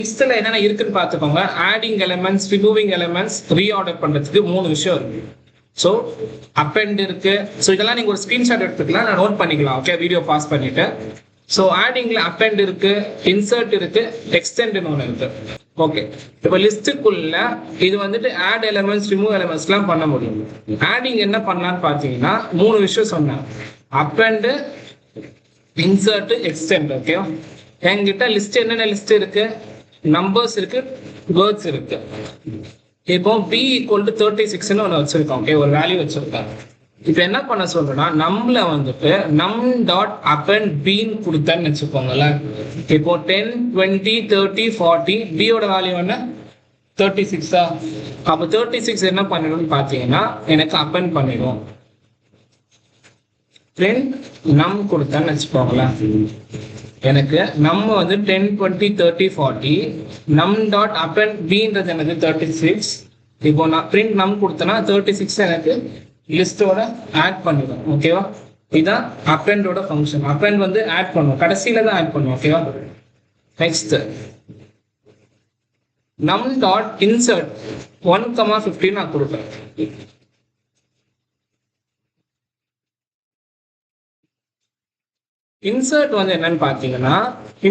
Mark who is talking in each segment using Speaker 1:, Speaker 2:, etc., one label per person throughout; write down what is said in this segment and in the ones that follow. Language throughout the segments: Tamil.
Speaker 1: லிஸ்ட்ல என்னென்ன இருக்குன்னு பார்த்துக்கோங்க. Adding elements, removing elements, reorder பண்றதுக்கு 3 விஷயம் இருக்கு. ஸோ அப்பெண்ட் இருக்கு. ஸோ இதெல்லாம் நீங்க ஒரு ஸ்கிரீன்ஷாட் எடுத்துக்கலாம், நான் நோட் பண்ணிக்கலாம். ஓகே, வீடியோ பாஸ் பண்ணிட்டு. ஸோ ஆடிங்ல அப்பெண்ட் இருக்கு, இன்சர்ட் இருக்கு, எக்ஸ்டெண்ட்னு ஒன்று இருக்கு. ஓகே, இப்போ லிஸ்ட்டுக்குள்ள இது வந்துட்டு ஆட் எலிமெண்ட்ஸ், ரிமூவ் எலிமெண்ட்ஸ்லாம் பண்ண முடியும். ஆடிங் என்ன பண்ணலான்னு பார்த்தீங்கன்னா 3 விஷயம் சொன்னேன். Append, insert, extend. ஓகே, என்கிட்ட லிஸ்ட் என்னென்ன லிஸ்ட் இருக்கு, நம்பர்ஸ் இருக்கு, வேர்ட்ஸ் இருக்கு. இப்போ b = 36ன்னு ஒன்று வச்சிருக்கோம். ஓகே, ஒரு வேல்யூ வச்சிருக்கேன். இப்போ என்ன பண்ண சொல்றேன்னா நம்மள வந்துட்டு நம் டாட் அப்பெண்ட் பீன்னு கொடுத்தேன்னு வச்சுக்கோங்களேன். இப்போ 10, 20, 30, 40 b யோட வேல்யூ என்ன 36. அப்போ 36 என்ன பண்ணிடும்னு பார்த்தீங்கன்னா எனக்கு அப்பெண்ட் பண்ணிடும். பிரிண்ட் நம் கொடுத்தேன்னு வச்சுக்கோங்களேன். எனக்கு நம்ம வந்து 10, 20, 30, 40 நம் டாட் அப்பெண்ட் பீன்றது எனக்கு 36. இப்போ நான் பிரிண்ட் நம் கொடுத்தேன்னா 36 எனக்கு லிஸ்டோட ஆட் பண்ணிடும். ஓகேவா, இதுதான் அப்பெண்டோட ஃபங்க்ஷன். அப்பெண்ட் வந்து ஆட் பண்ணும், கடைசியில தான் ஆட் பண்ணும். ஓகேவா, நெக்ஸ்ட் நம் டாட் இன்சர்ட் 1,15 நான் கொடுப்பேன். இன்சர்ட் வந்து என்னன்னு பார்த்தீங்கன்னா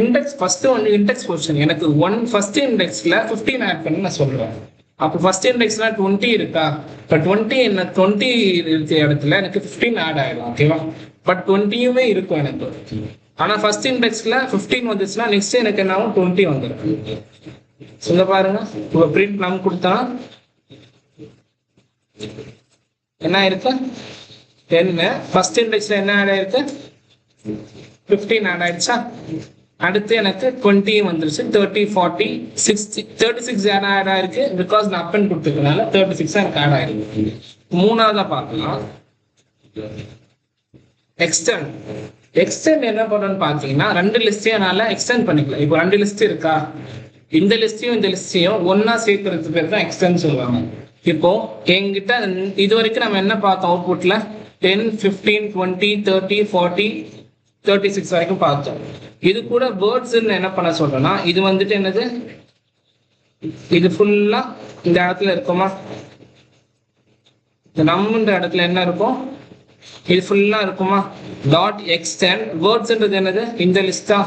Speaker 1: இண்டெக்ஸ் ஃபர்ஸ்ட் வந்து இண்டெக்ஸ் பொசிஷன் எனக்கு ஃபர்ஸ்ட் இண்டெக்ஸ்ல 15 ஆட் பண்ணி நான் சொல்றேன். அப்போ ஃபர்ஸ்ட் இண்டெக்ஸ்ல 20 இருக்கா, இப்போ 20 இருக்க இடத்துல எனக்கு 15 ஆட் ஆயிடும். ஓகேவா, பட் 20யுமே இருக்கும் எனக்கு. ஆனா ஃபர்ஸ்ட் இண்டெக்ஸ்ல 15 வந்துச்சுன்னா நெக்ஸ்ட் எனக்கு என்ன ஆகும், 20 வந்துடும். சொல்ல பாருங்க, இப்போ பிரிண்ட் நம் கொடுத்தா என்ன ஆயிருக்கு, 10. ஃபர்ஸ்ட் இண்டெக்ஸ்ல என்ன ஆட் ஆயிருக்கு, 15 ஆட் ஆயிடுச்சா. அடுத்து எனக்கு 20 வந்துருச்சு, 30, 40, 60, 36 ஆட் ஆயிருக்கு. பிகாஸ் நான் அப்பெண்ட் கொடுத்துருக்கனால 36 எனக்கு ஆட் ஆயிருக்கு. மூணாவதா பார்க்கலாம் எக்ஸ்டெண்ட். எக்ஸ்டெண்ட் என்ன பண்ணணும்னு பார்த்தீங்கன்னா 2 லிஸ்டையும் என்னால எக்ஸ்டெண்ட் பண்ணிக்கலாம். இப்போ 2 லிஸ்ட் இருக்கா, இந்த லிஸ்டையும் இந்த லிஸ்டையும் ஒன்னா சேர்க்கறதுக்கு பேர் தான் எக்ஸ்டெண்ட் சொல்லுவாங்க. இப்போ என்கிட்ட இது வரைக்கும் நம்ம என்ன பார்த்தோம், அவுட்புட்ல 10, 15, 20, 30, 40, 36 வரைக்கும் பார்த்தோம். இது கூட வேர்ட்ஸ் என்ன பண்ண சொல்றேன்னா இது வந்துட்டு என்னது, இது ஃபுல்லா இந்த இடத்துல இருக்குமா, இந்த நம்மன்ற இடத்துல என்ன இருக்கும், இது ஃபுல்லா இருக்குமா. டாட் எக்ஸ்டெண்ட் வேர்ட்ஸ்ன்றது என்னது, இந்த லிஸ்டா,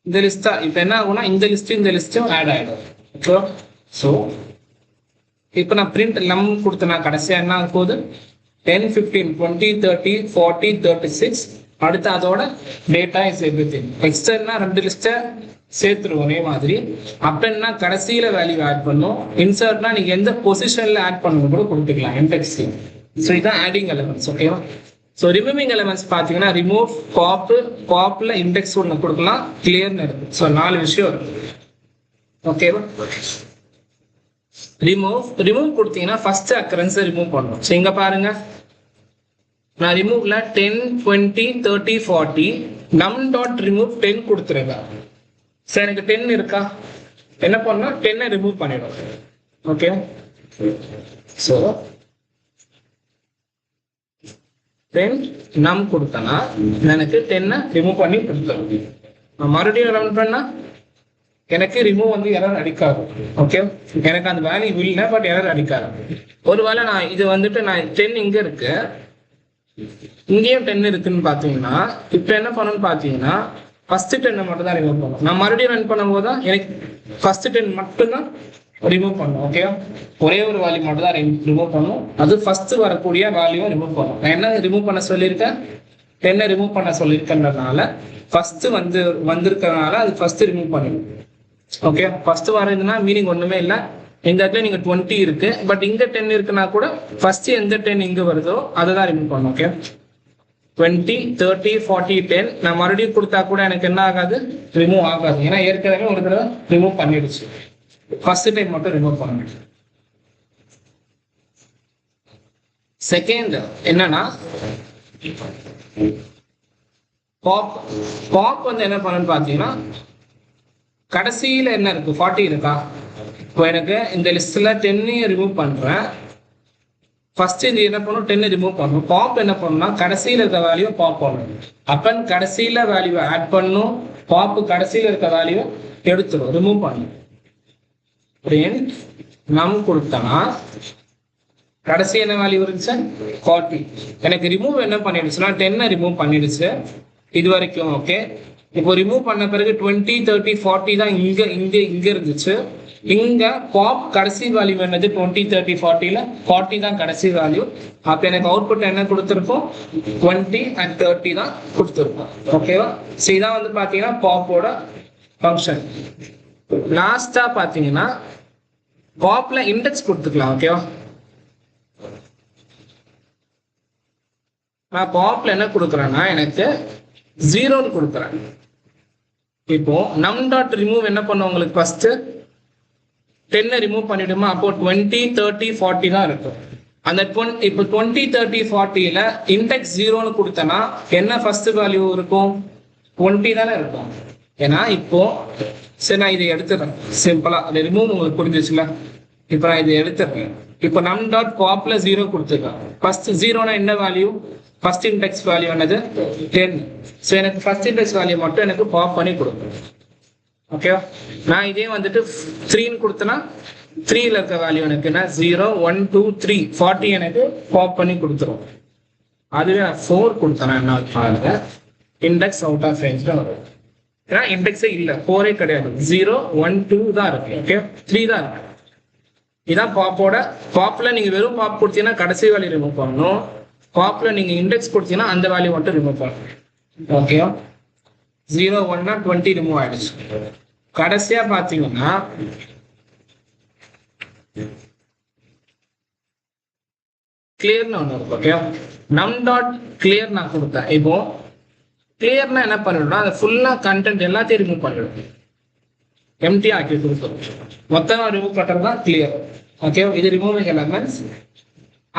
Speaker 1: இந்த லிஸ்டா. இப்போ என்ன ஆகும்னா இந்த லிஸ்டும் ஆட் ஆயிடும். ஓகே, ஸோ இப்போ நான் பிரிண்ட் நம் கொடுத்தேன்னா கடைசியா என்ன ஆக போகுது, 10, 15, 20, 30, 40, 36. அடுத்து அதோட டேட்டா இஸ் எவ்ரிதிங். எக்ஸ்டர்னா 2 லிஸ்ட்டை சேர்த்துருவோம் ஒரே மாதிரி. அப்பன்னா கடைசியில வேல்யூ ஆட் பண்ணும். இன்சர்ட்னா நீங்க எந்த பொசிஷன்ல ஆட் பண்ணணும் கூட கொடுத்துக்கலாம் இன்டெக்ஸ்ல. ஸோ இதுதான் ஆடிங் எலிமெண்ட்ஸ். ஓகேவா, ஸோ ரிமூவிங் எலிமெண்ட்ஸ் பார்த்தீங்கன்னா ரிமூவ், பாப்ல இண்டெக்ஸ் ஒன்று கொடுக்கலாம், கிளியர்னு இருக்கு. ஸோ 4 விஷயம் இருக்கு. ஓகேவா, ரிமூவ் கொடுத்தீங்கன்னா ஃபர்ஸ்ட் அக்கரன்ஸ் ரிமூவ் பண்ணணும். ஸோ இங்க பாருங்க, நான் ரிமூவ்ல 10, 20, 30, 40 நம் டாட் ரிமூவ் 10 கொடுத்துருங்க. சார் எனக்கு 10 இருக்கா, என்ன பண்ணா 10 ரிமூவ் பண்ணிடும். ஓகே, ஸோ 10 நம் கொடுத்தனா எனக்கு 10 ரிமூவ் பண்ணி கொடுத்துரும். மறுபடியும் ரன் பண்ணா எனக்கு ரிமூவ் வந்து எரர் அடிக்காது. ஓகே, எனக்கு அந்த வேல்யூ இல்லை, பட் எரர் அடிக்காது. ஒருவேளை நான் இது வந்துட்டு நான் 10 இங்க இருக்கு, இங்கேயும் 10 இருக்குன்னு பாத்தீங்கன்னா இப்ப என்ன பண்ணணும்னு பாத்தீங்கன்னா ஃபர்ஸ்ட் 10 மட்டும் தான் ரிமூவ் பண்ணும். நான் மறுபடியும் ரன் பண்ணும் போது எனக்கு ஃபர்ஸ்ட் 10 மட்டும் தான் ரிமூவ் பண்ணும். ஓகே, ஒரே ஒரு வேல்யூ மட்டும் தான் ரிமூவ் பண்ணும். அது ஃபர்ஸ்ட் வரக்கூடிய வேல்யூவை ரிமூவ் பண்ணும். நான் என்ன ரிமூவ் பண்ண சொல்லியிருக்கேன், 10 ரிமூவ் பண்ண சொல்லியிருக்கேன்றதுனால ஃபர்ஸ்ட் வந்திருக்கிறதுனால அது ஃபர்ஸ்ட் ரிமூவ் பண்ணிடும். ஓகே, ஃபர்ஸ்ட் வரதுன்னா மீனிங் ஒண்ணுமே இல்லை. இந்த இடத்துல நீங்க 20 இருக்கு, பட் இங்க 10 இருக்குன்னா கூட ஃபர்ஸ்ட் எந்த 10 இங்க வருதோ அதை தான் ரிமூவ் பண்ணும். ஓகே, 20, 30, 40, 10 நான் மறுபடியும் கொடுத்தா கூட எனக்கு என்ன ஆகாது, ரிமூவ் ஆகாது. ஏன்னா ஏற்கனவே ஒரு தடவை ரிமூவ் பண்ணிடுச்சு. ஃபர்ஸ்ட் டைம் மட்டும் ரிமூவ் பண்ணணும். செகண்ட் என்னன்னா பாப் வந்து என்ன பண்ணணும்னு பாத்தீங்கன்னா கடைசியில என்ன இருக்கு, 40 இருக்கா. இப்போ எனக்கு இந்த லிஸ்ட்ல 10 ரிமூவ் பண்றேன், ஃபர்ஸ்ட் இது என்ன பண்ணும், 10 ரிமூவ் பண்ணணும். பாப் என்ன பண்ணணும்னா கடைசியில் இருக்க வேல்யூ பாப் பண்ணணும். அப்பன் கடைசியில வேல்யூ ஆட் பண்ணும், பாப்பு கடைசியில் இருக்க வேல்யூ எடுத்துடும், ரிமூவ் பண்ணணும். பிரிண்ட் நம் கொடுத்தனா கடைசி என்ன வேல்யூ இருந்துச்சு 40. எனக்கு ரிமூவ் என்ன பண்ணிடுச்சுன்னா 10 ரிமூவ் பண்ணிடுச்சு இது வரைக்கும். ஓகே, இப்போ ரிமூவ் பண்ண பிறகு 20, 30, 40 தான் இங்க இருந்துச்சு. இங்க பாப் கடைசி வேல்யூ என்னது 20, 30, 40ல 40 தான் கடைசி வேல்யூ. அப்ப எனக்கு அவுட்புட் என்ன கொடுத்துருக்கோம் 20 and 30 தான் கொடுத்துருக்கோம். ஓகேவா? ஸோ இதான் வந்து பாத்தீங்கன்னா பாப்போட ஃபங்க்ஷன். லாஸ்டா பாத்தீங்கன்னா பாப்ல இண்டெக்ஸ் கொடுத்துக்கலாம். ஓகேவா? நான் பாப்ல என்ன கொடுக்குறேன்னா எனக்கு 0ன்னு கொடுக்குறேன். இப்போ நம் டாட் ரிமூவ் என்ன பண்ணும், உங்களுக்கு ஃபர்ஸ்ட் 10 ரிமூவ் பண்ணிடுமா, அப்போ 20, 30, 40 தான் இருக்கும். அந்த இப்போ 20, 30, 40ல இண்டெக்ஸ் 0ன்னு கொடுத்தனா என்ன ஃபர்ஸ்ட் வேல்யூ இருக்கும் 20 தானே இருக்கும். ஏன்னா இப்போ சரி நான் இதை எடுத்துறேன் சிம்பிளா, அந்த ரிமூவ் உங்களுக்கு புரிஞ்சிச்சுல. இப்போ நான் இதை எடுத்துறேன். இப்போ நம் டாட் பாப்ல 0 கொடுத்துருக்கேன். ஃபர்ஸ்ட் 0னா என்ன வேல்யூ, ஃபர்ஸ்ட் இண்டெக்ஸ் வேல்யூ என்னது 10. ஸோ எனக்கு ஃபர்ஸ்ட் இண்டெக்ஸ் வேல்யூ மட்டும் எனக்கு பாப் பண்ணி கொடுக்கும். ஓகேவா? நான் இதே வந்துட்டு 3ன்னு கொடுத்தனா 3ல இருக்க வேல்யூ எனக்கு என்ன 0, 1, 2, 3, 40 எனக்கு பாப் பண்ணி கொடுத்துரும். அதுவே நான் 4 கொடுத்தேன்னா என்ன பாருங்க, இண்டெக்ஸ் அவுட் ஆஃப் ரேஞ்ச் தான் வரும். ஏன்னா இண்டெக்ஸே இல்லை, 4 கிடையாது, 0, 1, 2 தான் இருக்கு. ஓகே, 3 தான் இருக்கு. இதான் பாப்போட. பாப்ல நீங்க வெறும் பாப் கொடுத்தீங்கன்னா கடைசி வேல்யூ ரிமூவ் பண்ணணும். பாப்ல நீங்க இண்டெக்ஸ் கொடுத்தீங்கன்னா அந்த வேல்யூ மட்டும் ரிமூவ் பண்ணணும். ஓகேவா? 0, 1னா 20 ரிமூவ் ஆயிடுச்சு. கடைசியா பாத்தீங்கன்னா கிளியர்னு ஒண்ணு இருக்கும். ஓகே, நம் டாட் கிளியர் நான் கொடுத்தேன். இப்போ கிளியர்னா என்ன பண்ணிடும்னா அது ஃபுல்லா கண்டென்ட் எல்லாத்தையும் ரிமூவ் பண்ணிடும், எம்டி ஆக்கி கொடுத்துரும். மொத்தமா ரிமூவ் பண்றது தான் கிளியர். ஓகே, இது ரிமூவிங் எலமெண்ட்ஸ்.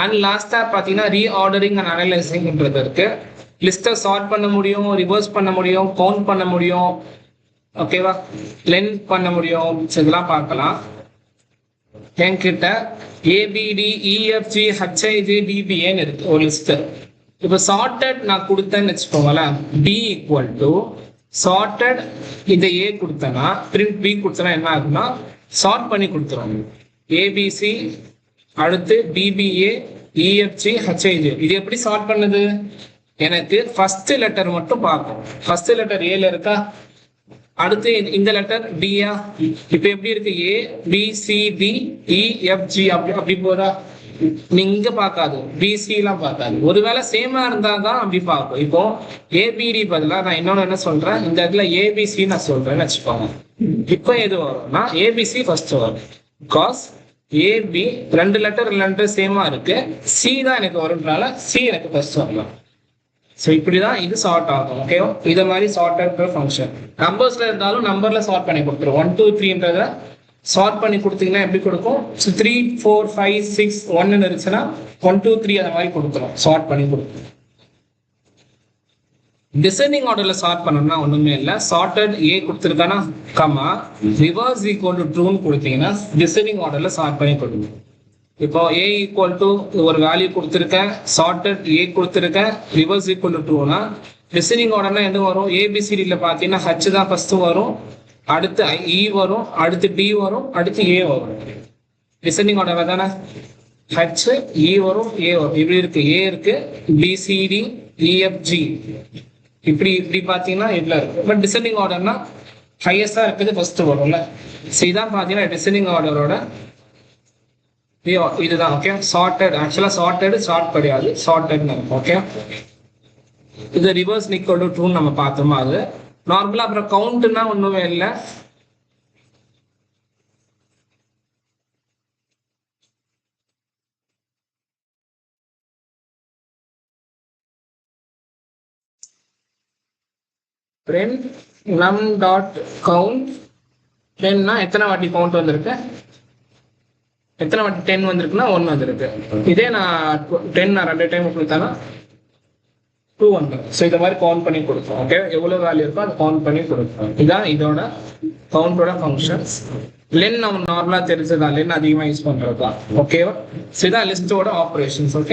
Speaker 1: அண்ட் லாஸ்டா பாத்தீங்கன்னா ரீஆர்டரிங் அண்ட் அனலைசிங்ன்றது இருக்கு. லிஸ்ட்டை சார்ட் பண்ண முடியும், ரிவர்ஸ் பண்ண முடியும், கவுண்ட் பண்ண முடியும். ஓகேவா? லென்த் பண்ண முடியும். இதெல்லாம் பார்க்கலாம். என்கிட்ட ஏபிடி இஎஃப்ஜி ஹெச்ஐஜி டிபிஏன்னு இருக்கு ஒரு லிஸ்ட். இப்போ சார்ட்டட் நான் கொடுத்தேன்னு வச்சுக்கோங்களேன், பி ஈக்குவல் டு சார்ட்டட் இந்த ஏ கொடுத்தேன்னா பிரிண்ட் பி கொடுத்தனா என்ன ஆகுதுன்னா சார்ட் பண்ணி கொடுத்துரும். ஏபிசி அடுத்து டிபிஏ இஎஃப்ஜி ஹெச்ஐஜி. இது எப்படி சார்ட் பண்ணுது, எனக்கு ஃபர்ஸ்ட் லெட்டர் மட்டும் பார்க்கும். ஃபர்ஸ்ட் லெட்டர் ஏல இருக்கா, அடுத்து இந்த லெட்டர் டியா. இப்ப எப்படி இருக்கு, A B C D E F G அப்படி போதா, நீங்க பார்க்காது, பிசி எல்லாம் பார்க்காது. ஒருவேளை சேமா இருந்தா தான் அப்படி பார்க்கும். இப்போ ஏபிடி பதிலா நான் இன்னொன்னு என்ன சொல்றேன், இந்த இடத்துல ஏபிசி நான் சொல்றேன்னு வச்சுக்கோங்க. இப்போ எது வரும்னா ஏபிசி ஃபர்ஸ்ட் வரும். பிகாஸ் ஏபி ரெண்டு லெட்டர் சேமா இருக்கு, சி தான் எனக்கு வரும்னால சி எனக்கு ஃபர்ஸ்ட் வரலாம். ஸோ இப்படிதான் இது சார்ட் ஆகும். ஓகேவா? இதை மாதிரி சார்ட் ஃபங்க்ஷன் நம்பர்ஸ்ல இருந்தாலும் நம்பர்ல சார்ட் பண்ணி கொடுத்துரும். 1, 2, 3ன்றத சார்ட் பண்ணி கொடுத்தீங்கன்னா எப்படி கொடுக்கும், 3, 4, 5, 6, 1 இருந்துச்சுன்னா 1, 2, 3 அந்த மாதிரி கொடுத்துரும், சார்ட் பண்ணி கொடுக்கும். டிசெண்டிங் ஆர்டர்ல சார்ட் பண்ணணும்னா ஒண்ணுமே இல்லை, சார்ட்டட் ஏ கொடுத்துருக்கானா கமா ரிவர்ஸ் ஈக்குவல் டு ட்ரூன்னு கொடுத்தீங்கன்னா டிசெண்டிங் ஆர்டர்ல சார்ட் பண்ணி கொடுக்கும். இப்போ ஏ ஈக்குவல் டு ஒரு வேல்யூ கொடுத்துருக்கேன், சார்ட்டட் ஏ கொடுத்துருக்கேன், ரிவர்ஸ் ஈக்குவல் டு ட்ரூனா டிசெண்டிங் ஆர்டர்னா எது வரும், ஏபிசிடியில் பார்த்தீங்கன்னா ஹச் தான் ஃபர்ஸ்ட் வரும், அடுத்து இ வரும், அடுத்து டி வரும், அடுத்து ஏ வரும். டிசெண்டிங் ஆர்டர் தானே, ஹச் இ வரும், ஏ வரும். இப்படி இருக்கு, ஏ இருக்கு, பிசிடி இஎஃப்ஜி இப்படி இப்படி பார்த்தீங்கன்னா இதுல இருக்கு. பட் டிசெண்டிங் ஆர்டர்னா ஹையஸ்டா இருக்குது ஃபர்ஸ்ட் வரும்ல. ஸோ இதான் பார்த்தீங்கன்னா டிசெண்டிங் ஆர்டரோட இதுதான். ஓகே, சார்ட்டட் ஆக்சுவலா சார்ட்டட் சார்ட் கிடையாது, சார்ட்டட். ஓகே, இது ரிவர்ஸ் ஈக்குவல் டு ட்ரூ நம்ம பார்த்தோமா அது நார்மலா. அப்புறம் கவுண்ட்னா ஒண்ணுமே இல்லை, print num dot count 10னா எத்தனை வாட்டி கவுண்ட் வந்திருக்கு, எத்தனை வாட்டி 10 வந்திருக்குன்னா 1 வந்திருக்கு. இதே நான் 10 நான் 2 டைம் கொடுத்தானா 2 வந்துடும். ஸோ இந்த மாதிரி கவுண்ட் பண்ணி கொடுப்போம். ஓகே, எவ்வளோ வேல்யூ இருக்கோ அதை கவுண்ட் பண்ணி கொடுப்போம். இதான் இதோட கவுண்டோட ஃபங்க்ஷன்ஸ். லென் நம்ம நார்மலாக தெரிஞ்சதான், லென் அதிகமாக யூஸ் பண்ணுறது தான். ஓகேவா? ஸோ இதான் லிஸ்டோட ஆப்ரேஷன்ஸ். ஓகே.